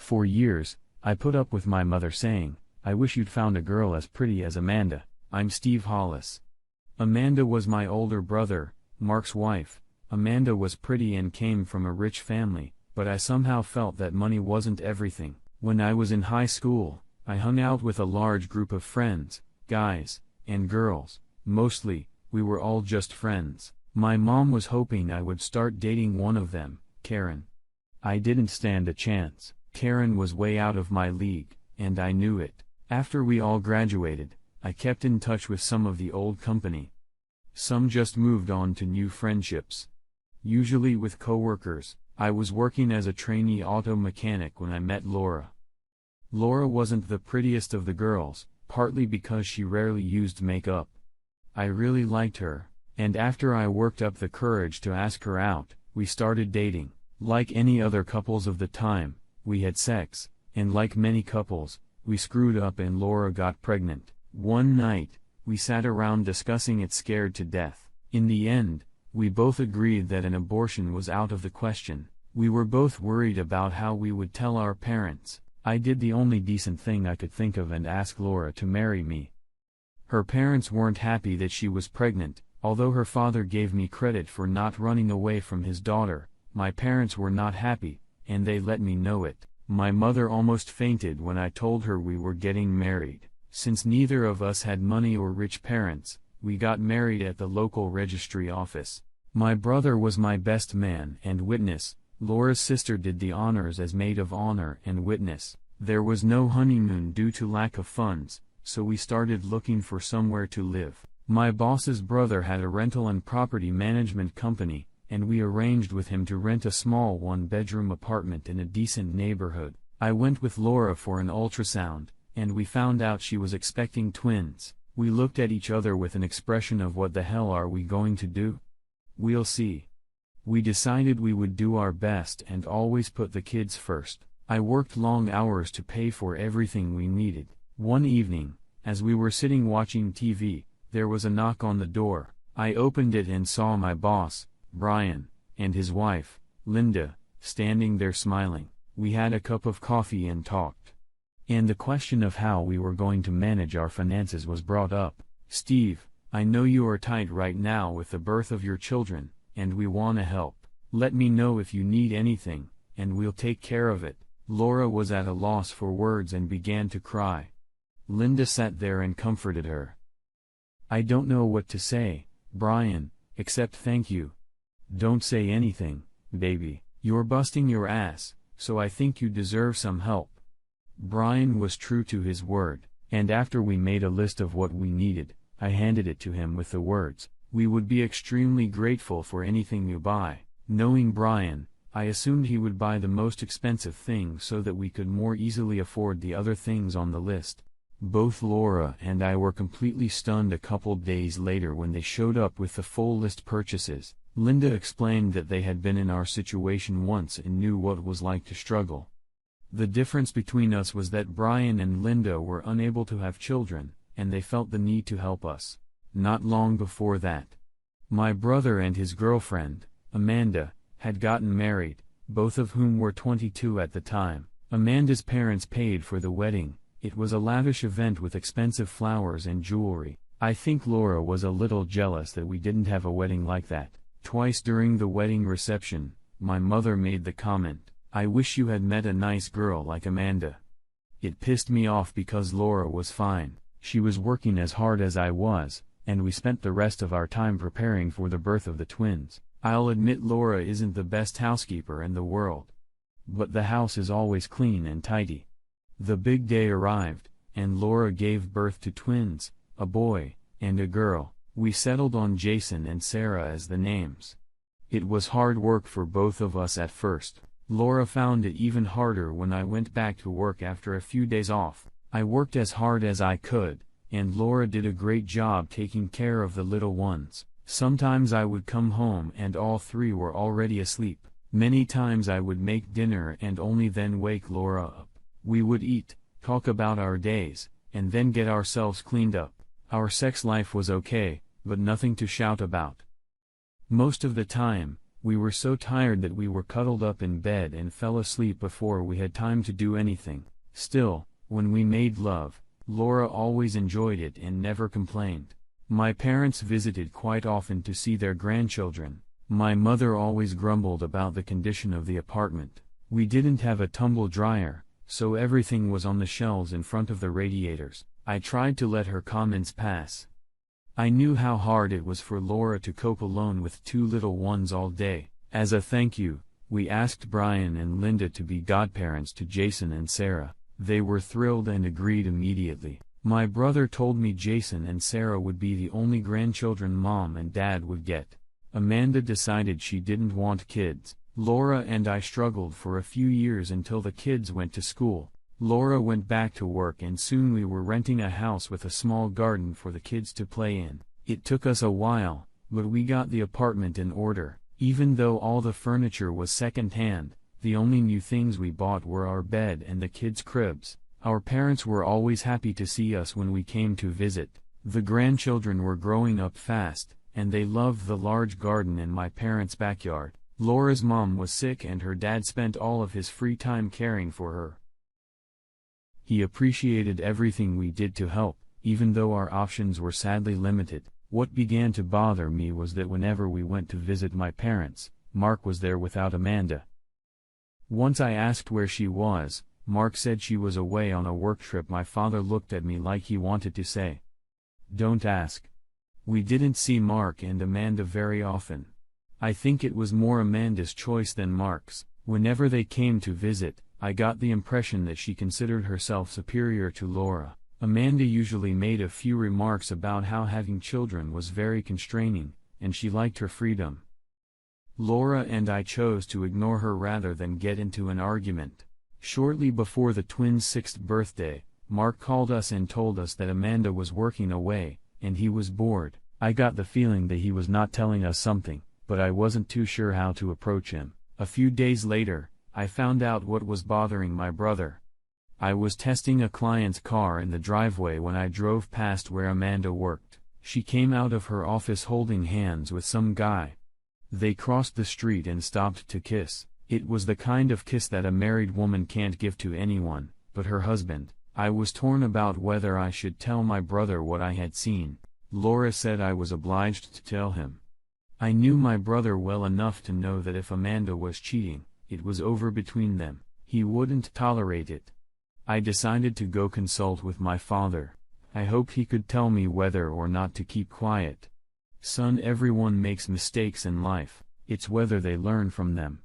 For years, I put up with my mother saying, "I wish you'd found a girl as pretty as Amanda." I'm Steve Hollis. Amanda was my older brother, Mark's wife. Amanda was pretty and came from a rich family, but I somehow felt that money wasn't everything. When I was in high school, I hung out with a large group of friends, guys, and girls. Mostly, we were all just friends. My mom was hoping I would start dating one of them, Karen. I didn't stand a chance. Karen was way out of my league, and I knew it. After we all graduated, I kept in touch with some of the old company. Some just moved on to new friendships. Usually with coworkers. I was working as a trainee auto mechanic when I met Laura. Laura wasn't the prettiest of the girls, partly because she rarely used makeup. I really liked her, and after I worked up the courage to ask her out, we started dating. Like any other couples of the time, we had sex, and like many couples, we screwed up and Laura got pregnant. One night, we sat around discussing it scared to death. In the end, we both agreed that an abortion was out of the question. We were both worried about how we would tell our parents. I did the only decent thing I could think of and asked Laura to marry me. Her parents weren't happy that she was pregnant, although her father gave me credit for not running away from his daughter. My parents were not happy, and they let me know it. My mother almost fainted when I told her we were getting married. Since neither of us had money or rich parents, we got married at the local registry office. My brother was my best man and witness. Laura's sister did the honors as maid of honor and witness. There was no honeymoon due to lack of funds, so we started looking for somewhere to live. My boss's brother had a rental and property management company, and we arranged with him to rent a small one-bedroom apartment in a decent neighborhood. I went with Laura for an ultrasound, and we found out she was expecting twins. We looked at each other with an expression of what the hell are we going to do? We'll see. We decided we would do our best and always put the kids first. I worked long hours to pay for everything we needed. One evening, as we were sitting watching TV, there was a knock on the door. I opened it and saw my boss, Brian, and his wife, Linda, standing there smiling. We had a cup of coffee and talked. And the question of how we were going to manage our finances was brought up. "Steve, I know you are tight right now with the birth of your children, and we wanna help. Let me know if you need anything, and we'll take care of it." Laura was at a loss for words and began to cry. Linda sat there and comforted her. "I don't know what to say, Brian, except thank you. Don't say anything, baby. You're busting your ass, so I think you deserve some help." Brian was true to his word, and after we made a list of what we needed, I handed it to him with the words, "We would be extremely grateful for anything you buy." Knowing Brian, I assumed he would buy the most expensive things so that we could more easily afford the other things on the list. Both Laura and I were completely stunned a couple days later when they showed up with the full list purchases. Linda explained that they had been in our situation once and knew what it was like to struggle. The difference between us was that Brian and Linda were unable to have children, and they felt the need to help us. Not long before that, my brother and his girlfriend, Amanda, had gotten married, both of whom were 22 at the time. Amanda's parents paid for the wedding. It was a lavish event with expensive flowers and jewelry. I think Laura was a little jealous that we didn't have a wedding like that. Twice during the wedding reception, my mother made the comment, "I wish you had met a nice girl like Amanda." It pissed me off because Laura was fine. She was working as hard as I was, and we spent the rest of our time preparing for the birth of the twins. I'll admit Laura isn't the best housekeeper in the world. But the house is always clean and tidy. The big day arrived, and Laura gave birth to twins, a boy and a girl. We settled on Jason and Sarah as the names. It was hard work for both of us at first. Laura found it even harder when I went back to work after a few days off. I worked as hard as I could, and Laura did a great job taking care of the little ones. Sometimes I would come home and all three were already asleep. Many times I would make dinner and only then wake Laura up. We would eat, talk about our days, and then get ourselves cleaned up. Our sex life was okay, but nothing to shout about. Most of the time, We were so tired that we were cuddled up in bed and fell asleep before we had time to do anything. Still, when we made love, Laura always enjoyed it and never complained. My parents visited quite often to see their grandchildren. My mother always grumbled about the condition of the apartment. We didn't have a tumble dryer, so everything was on the shelves in front of the radiators. I tried to let her comments pass. I knew how hard it was for Laura to cope alone with 2 little ones all day. As a thank you, we asked Brian and Linda to be godparents to Jason and Sarah. They were thrilled and agreed immediately. My brother told me Jason and Sarah would be the only grandchildren Mom and Dad would get. Amanda decided she didn't want kids. Laura and I struggled for a few years until the kids went to school. Laura went back to work and soon we were renting a house with a small garden for the kids to play in. It took us a while, but we got the apartment in order. Even though all the furniture was second-hand, the only new things we bought were our bed and the kids' cribs. Our parents were always happy to see us when we came to visit. The grandchildren were growing up fast, and they loved the large garden in my parents' backyard. Laura's mom was sick and her dad spent all of his free time caring for her. He appreciated everything we did to help, even though our options were sadly limited. What began to bother me was that whenever we went to visit my parents, Mark was there without Amanda. Once I asked where she was, Mark said she was away on a work trip. My father looked at me like he wanted to say, "Don't ask." We didn't see Mark and Amanda very often. I think it was more Amanda's choice than Mark's. Whenever they came to visit, I got the impression that she considered herself superior to Laura. Amanda usually made a few remarks about how having children was very constraining, and she liked her freedom. Laura and I chose to ignore her rather than get into an argument. Shortly before the twins' 6th birthday, Mark called us and told us that Amanda was working away, and he was bored. I got the feeling that he was not telling us something, but I wasn't too sure how to approach him. A few days later, I found out what was bothering my brother. I was testing a client's car in the driveway when I drove past where Amanda worked. She came out of her office holding hands with some guy. They crossed the street and stopped to kiss. It was the kind of kiss that a married woman can't give to anyone, but her husband. I was torn about whether I should tell my brother what I had seen. Laura said I was obliged to tell him. I knew my brother well enough to know that if Amanda was cheating, it was over between them. He wouldn't tolerate it. I decided to go consult with my father. I hoped he could tell me whether or not to keep quiet. "Son, everyone makes mistakes in life, it's whether they learn from them."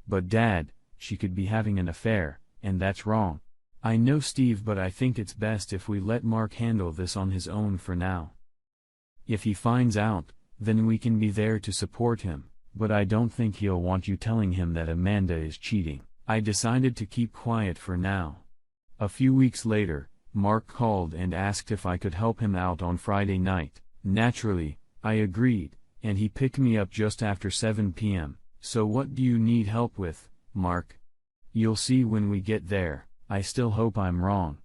"But Dad, she could be having an affair, and that's wrong." "I know, Steve, but I think it's best if we let Mark handle this on his own for now. If he finds out, then we can be there to support him, but I don't think he'll want you telling him that Amanda is cheating." I decided to keep quiet for now. A few weeks later, Mark called and asked if I could help him out on Friday night. Naturally, I agreed, and he picked me up just after 7 p.m. "So what do you need help with, Mark?" "You'll see when we get there. I still hope I'm wrong."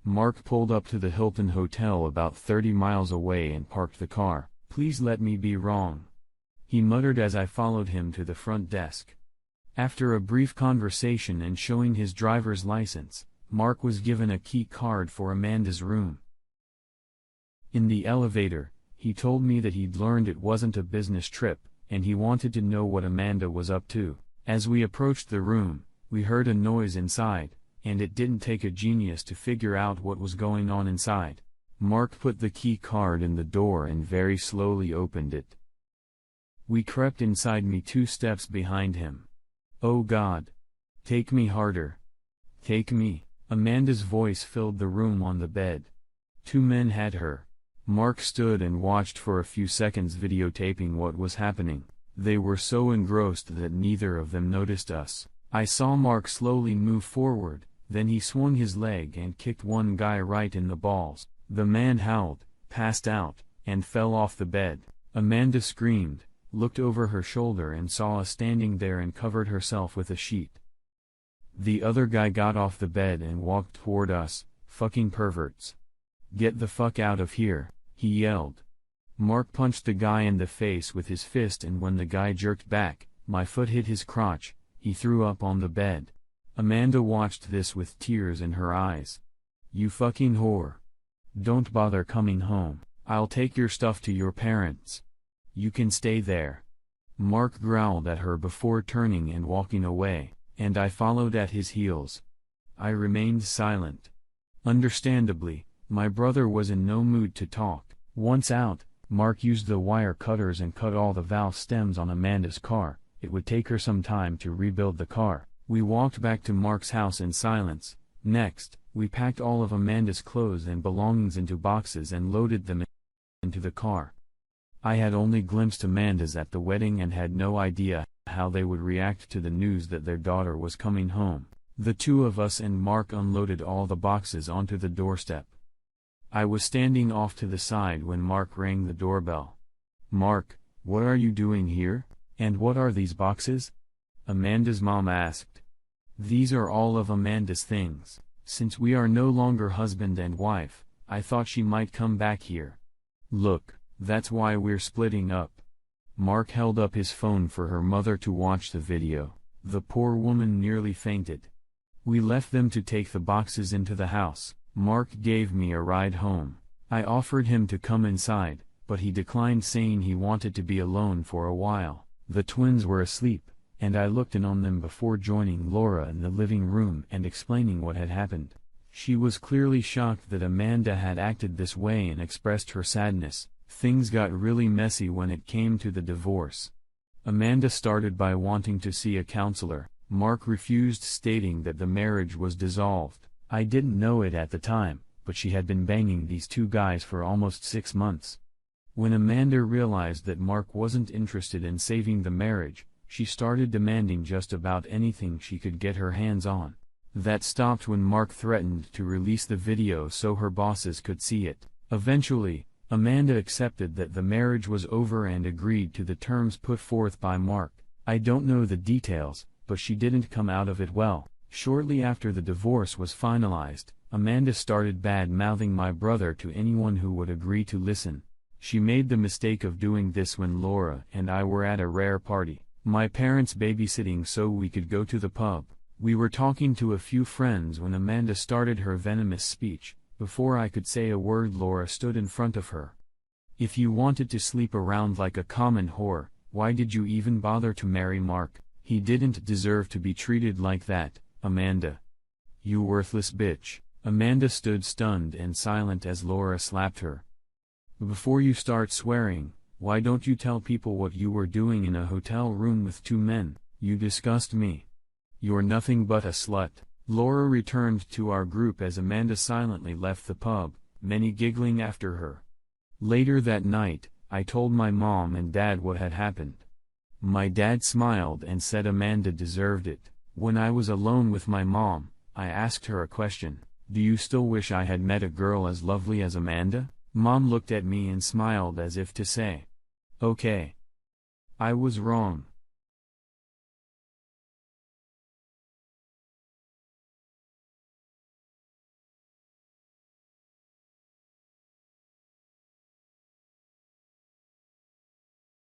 Mark pulled up to the Hilton Hotel about 30 miles away and parked the car. "Please let me be wrong," he muttered as I followed him to the front desk. After a brief conversation and showing his driver's license, Mark was given a key card for Amanda's room. In the elevator, he told me that he'd learned it wasn't a business trip, and he wanted to know what Amanda was up to. As we approached the room, we heard a noise inside, and it didn't take a genius to figure out what was going on inside. Mark put the key card in the door and very slowly opened it. We crept inside, me 2 steps behind him. "Oh God! Take me harder! Take me!" Amanda's voice filled the room on the bed. 2 men had her. Mark stood and watched for a few seconds, videotaping what was happening. They were so engrossed that neither of them noticed us. I saw Mark slowly move forward, then he swung his leg and kicked one guy right in the balls. The man howled, passed out, and fell off the bed. Amanda screamed, looked over her shoulder and saw us standing there and covered herself with a sheet. The other guy got off the bed and walked toward us. "Fucking perverts. Get the fuck out of here," he yelled. Mark punched the guy in the face with his fist, and when the guy jerked back, My foot hit his crotch, he threw up on the bed. Amanda watched this with tears in her eyes. You fucking whore. Don't bother coming home. I'll take your stuff to your parents. You can stay there. Mark growled at her before turning and walking away, and I followed at his heels. I remained silent. Understandably, my brother was in no mood to talk. Once out, Mark used the wire cutters and cut all the valve stems on Amanda's car. It would take her some time to rebuild the car. We walked back to Mark's house in silence. Next, we packed all of Amanda's clothes and belongings into boxes and loaded them into the car. I had only glimpsed Amanda's at the wedding and had no idea how they would react to the news that their daughter was coming home. The two of us and Mark unloaded all the boxes onto the doorstep. I was standing off to the side when Mark rang the doorbell. Mark, what are you doing here? And what are these boxes? Amanda's mom asked. These are all of Amanda's things. Since we are no longer husband and wife, I thought she might come back here. Look, that's why we're splitting up. Mark held up his phone for her mother to watch the video. The poor woman nearly fainted. We left them to take the boxes into the house. Mark gave me a ride home. I offered him to come inside, but he declined, saying he wanted to be alone for a while. The twins were asleep, and I looked in on them before joining Laura in the living room and explaining what had happened. She was clearly shocked that Amanda had acted this way and expressed her sadness. Things got really messy when it came to the divorce. Amanda started by wanting to see a counselor. Mark refused, stating that the marriage was dissolved. I didn't know it at the time, but she had been banging these two guys for almost 6 months. When Amanda realized that Mark wasn't interested in saving the marriage, she started demanding just about anything she could get her hands on. That stopped when Mark threatened to release the video so her bosses could see it. Eventually, Amanda accepted that the marriage was over and agreed to the terms put forth by Mark. I don't know the details, but she didn't come out of it well. Shortly after the divorce was finalized, Amanda started bad-mouthing my brother to anyone who would agree to listen. She made the mistake of doing this when Laura and I were at a rare party. My parents babysitting so we could go to the pub. We were talking to a few friends when Amanda started her venomous speech. Before I could say a word, Laura stood in front of her. If you wanted to sleep around like a common whore, why did you even bother to marry Mark? He didn't deserve to be treated like that, Amanda. You worthless bitch. Amanda stood stunned and silent as Laura slapped her. Before you start swearing, why don't you tell people what you were doing in a hotel room with 2 men? You disgust me. You're nothing but a slut. Laura returned to our group as Amanda silently left the pub, many giggling after her. Later that night, I told my mom and dad what had happened. My dad smiled and said Amanda deserved it. When I was alone with my mom, I asked her a question. Do you still wish I had met a girl as lovely as Amanda? Mom looked at me and smiled as if to say, okay. I was wrong.